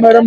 Madam.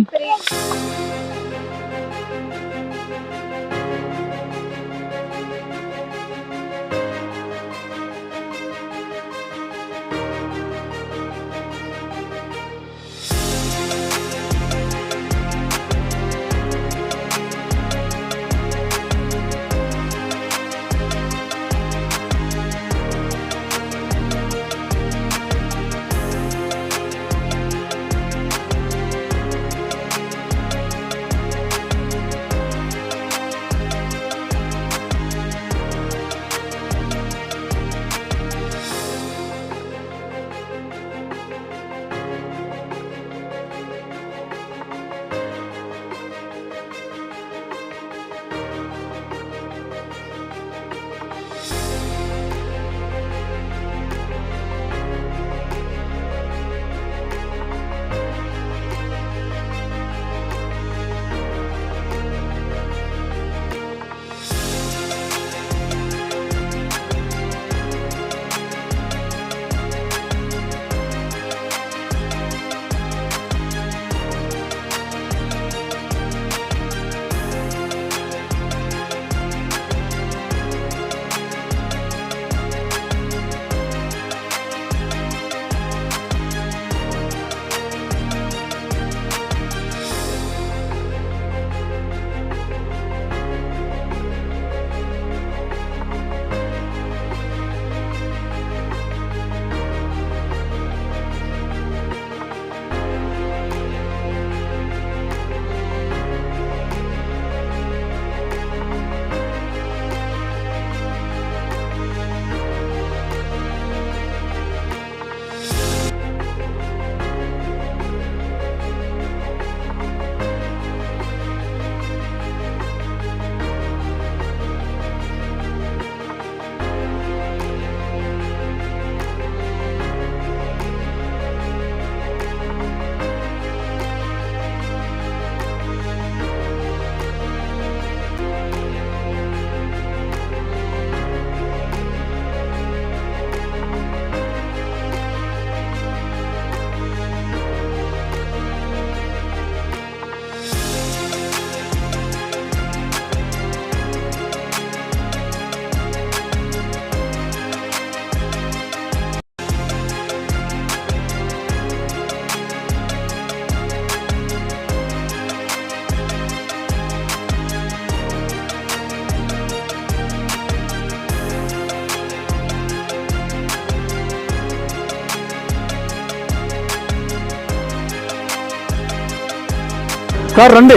Sir రండి,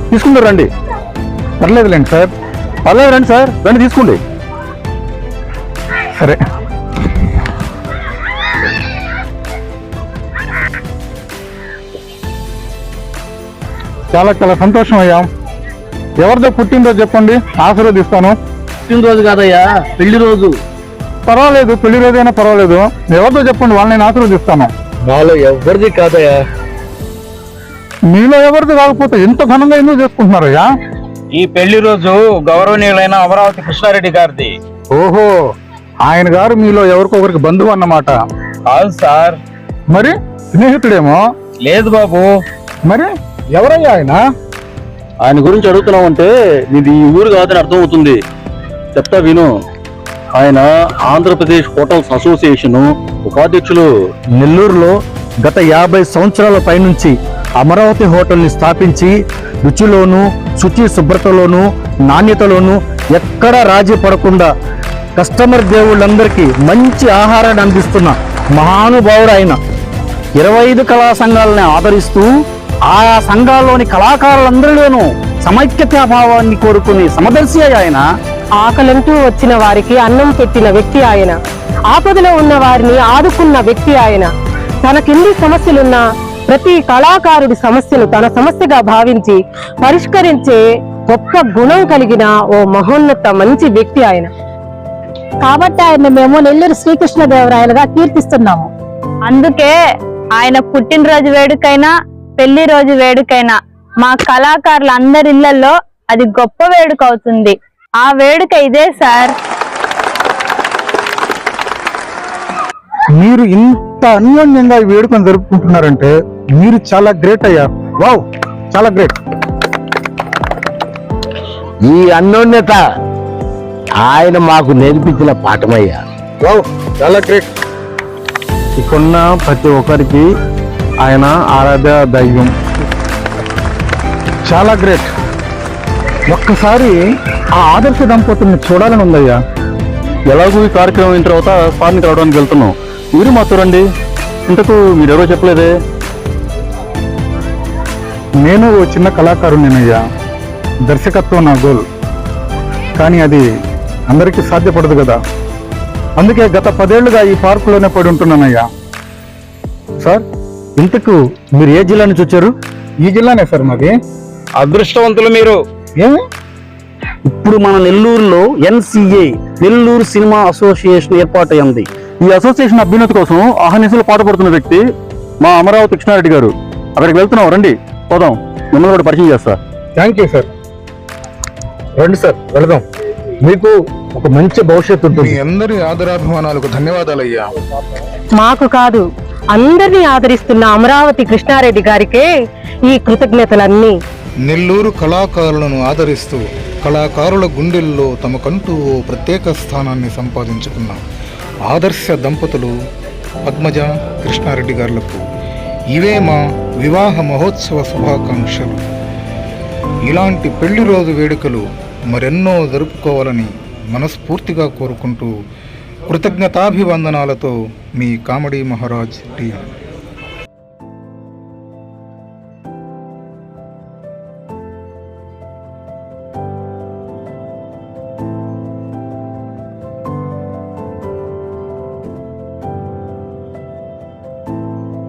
తీసుకుంటారు రండి. పర్లేదులేండి సార్, పర్లేదు రండి సార్, రండి తీసుకోండి. సరే చాలా చాలా సంతోషం అయ్యా. ఎవరిదో పుట్టినరోజు చెప్పండి, ఆశీర్వదిస్తాను. పుట్టినరోజు కాదయ్యా, పెళ్లి రోజు. పర్వాలేదు, పెళ్లి రోజైనా పర్వాలేదు, ఎవరిదో చెప్పండి, వాళ్ళని నేను ఆశీర్వదిస్తాను. నాలో ఎవరిది కాదయ్యా. మీలో ఎవరిది కాకపోతే ఎంత ఘనంగా ఎందుకు చేసుకుంటున్నారయ్యా? ఈ పెళ్లి రోజు గౌరవనీయులైన అమరావతి కృష్ణారెడ్డి గారిది. ఓహో, ఆయన గారు మీలో ఎవరికొకరికి బంధువు అన్నమాట. కాదు సార్. మరి స్నేహితుడేమో? లేదు బాబు. మరి ఎవరయ్యా ఆయన? ఆయన గురించి అడుగుతున్నావంటే నీది ఈ ఊరు కాదని అర్థం అవుతుంది. చెప్తా విను. ఆయన ఆంధ్రప్రదేశ్ హోటల్స్ అసోసియేషన్ ఉపాధ్యక్షులు. నెల్లూరులో గత 50 సంవత్సరాల పైనుంచి అమరావతి హోటల్ని స్థాపించి రుచిలోను శుచి శుభ్రతలోను నాణ్యతలోను ఎక్కడా రాజీ పడకుండా కస్టమర్ దేవుళ్ళందరికీ మంచి ఆహారాన్ని అందిస్తున్న మహానుభావుడు ఆయన. 25 కళా సంఘాలని ఆదరిస్తూ ఆయా సంఘాల్లోని కళాకారులందరిలోనూ సమైక్యతాభావాన్ని కోరుకునే సమదర్శి ఆయన. ఆకలంటూ వచ్చిన వారికి అన్నం పెట్టిన వ్యక్తి ఆయన. ఆపదలో ఉన్న వారిని ఆదుకున్న వ్యక్తి ఆయన. తనకెన్ని సమస్యలున్నా ప్రతి కళాకారుడి సమస్యను తన సమస్యగా భావించి పరిష్కరించే గొప్ప గుణం కలిగిన ఓ మహోన్నత మంచి వ్యక్తి ఆయన. కాబట్టి ఆయన మేము నెల్లూరు శ్రీకృష్ణదేవరాయలుగా కీర్తిస్తున్నాము. అందుకే ఆయన పుట్టినరోజు వేడుకైనా పెళ్లి రోజు వేడుకైనా మా కళాకారులందరి ఇళ్లలో అది గొప్ప వేడుక అవుతుంది. ఆ వేడుక ఇదే సార్. మీరు ఇంత అన్యోన్యంగా ఈ వేడుకను జరుపుకుంటున్నారంటే మీరు చాలా గ్రేట్ అయ్యా. వావ్, చాలా గ్రేట్. ఈ అన్యోన్యత ఆయన మాకు నేర్పించిన పాఠమయ్యా. వావ్, చాలా గ్రేట్. ఇక్కడున్న ప్రతి ఒక్కరికి ఆయన ఆరాధ్య దైవం. చాలా గ్రేట్. ఒక్కసారి ఆ ఆదర్శ దంపతుల్ని చూడాలని ఉందయ్యా. ఎలాగూ ఈ కార్యక్రమం అయిన తర్వాత ఫారెన్కి రావడానికి వెళ్తున్నాం. మీరు మాతో రండి. ఇంతకు మీరెవరో చెప్పలేదే. నేను ఓ చిన్న కళాకారుణ్ణేనయ్యా. దర్శకత్వం నా గోల్. కానీ అది అందరికీ సాధ్యపడదు కదా. అందుకే గత 10 ఏళ్లుగా ఈ పార్కులోనే పడి ఉంటున్నానయ్యా. సార్, ఇంతకు మీరు ఏ జిల్లా నుంచి వచ్చారు? ఈ జిల్లానే సార్ మాది. అదృష్టవంతులు మీరు. ఏమి? ఇప్పుడు మన నెల్లూరులో NCA, నెల్లూరు సినిమా అసోసియేషన్ ఏర్పాటైంది. ఈ అసోసియేషన్ అభ్యున్నతి కోసం అహర్నిశలు పాటుపడుతున్న వ్యక్తి మా అమరావతి కృష్ణారెడ్డి గారు. అక్కడికి వెళ్తున్నాం, రండి పోదాం. మిమ్మల్ని కూడా పరిచయం చేస్తా. Thank you sir. రండి సార్, వెళదాం. మీకు ఒక మంచి భవిష్యత్తు మీ ఉంటుంది. అందరి ఆదరాభిమానాలకు ధన్యవాదాలయ్యా. మాకు కాదు, అందరినీ ఆదరిస్తున్న అమరావతి కృష్ణారెడ్డి గారికే ఈ కృతజ్ఞతలన్నీ. నెల్లూరు కళాకారులను ఆదరిస్తూ కళాకారుల గుండెల్లో తమకంటూ ఓ ప్రత్యేక స్థానాన్ని సంపాదించుకున్న ఆదర్శ దంపతులు పద్మజ, కృష్ణారెడ్డి గారులకు ఇవే మా వివాహ మహోత్సవ శుభాకాంక్షలు. ఇలాంటి పెళ్లి రోజు వేడుకలు మరెన్నో జరుపుకోవాలని మనస్ఫూర్తిగా కోరుకుంటూ కృతజ్ఞతాభివందనాలతో మీ కామెడీ మహారాజ్ టీం.